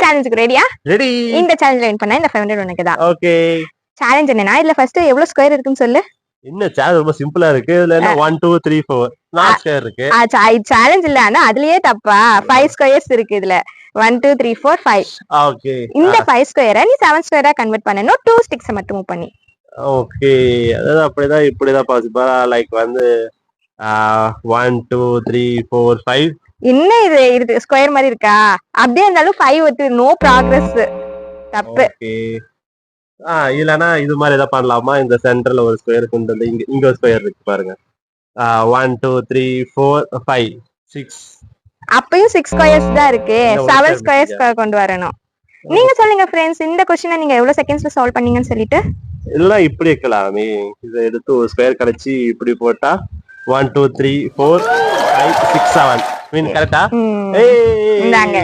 சேலஞ்சுக்கு ரெடியா? ரெடி. இந்த challenge win பண்ணா இந்த 500 உனக்கு தான். ஓகே. சேலஞ்ச் என்னன்னா இதுல ஃபர்ஸ்ட் எவ்வளவு ஸ்கொயர் இருக்குன்னு சொல்லு. என்ன சேலஞ்ச் ரொம்ப சிம்பிளா இருக்கு. இதுல என்ன 1 2 3 4 4 ஸ்கொயர் இருக்கு. சேலஞ்ச் இல்ல, ஆனா அதுலயே தப்பா 5 ஸ்கொயர்ஸ் இருக்கு இதுல. 1 2 3 4 5. ஓகே. இந்த 5 ஸ்கொயரை நீ 7 ஸ்கொயரா கன்வெர்ட் பண்ணனும். 2 ஸ்டிக்ஸ் மட்டும் மூவ் பண்ணி. ஓகே. அதாவது அப்படிதான் இப்படிதான் பாசிபிள். லைக் வந்து 1 2 3 4 5. என்ன இது ஸ்கொயர் மாதிரி இருக்கா? அப்படியே இருந்தாலும் 5 வந்து நோ ப்ராக்ரஸ். தப்பு. ஓகே. இல்லனா இது மாதிரி ஏதாவது பண்ணலாமா? இந்த சென்டர்ல ஒரு ஸ்கொயர் கொண்டு வந்து இங்க ஒரு ஸ்கொயர் இருக்கு பாருங்க. 1 2 3 4 5 6. அப்பயும் 6 ஸ்கொயர்ஸ் தான் இருக்கு. 7 ஸ்கொயர்ஸ் கொண்டு வரணும். நீங்க சொல்லுங்க फ्रेंड्स, இந்த क्वेश्चனை நீங்க எவ்வளவு செகண்ட்ஸ்ல சால்வ் பண்ணீங்கன்னு சொல்லிட்டு. இல்ல இப்படி வைக்கலாம். இதை எடுத்து ஒரு ஸ்கொயர் கழிச்சு இப்படி போட்டா 1 2 3 4 5 6 7 மீன் கரெக்டா? இந்தாங்க.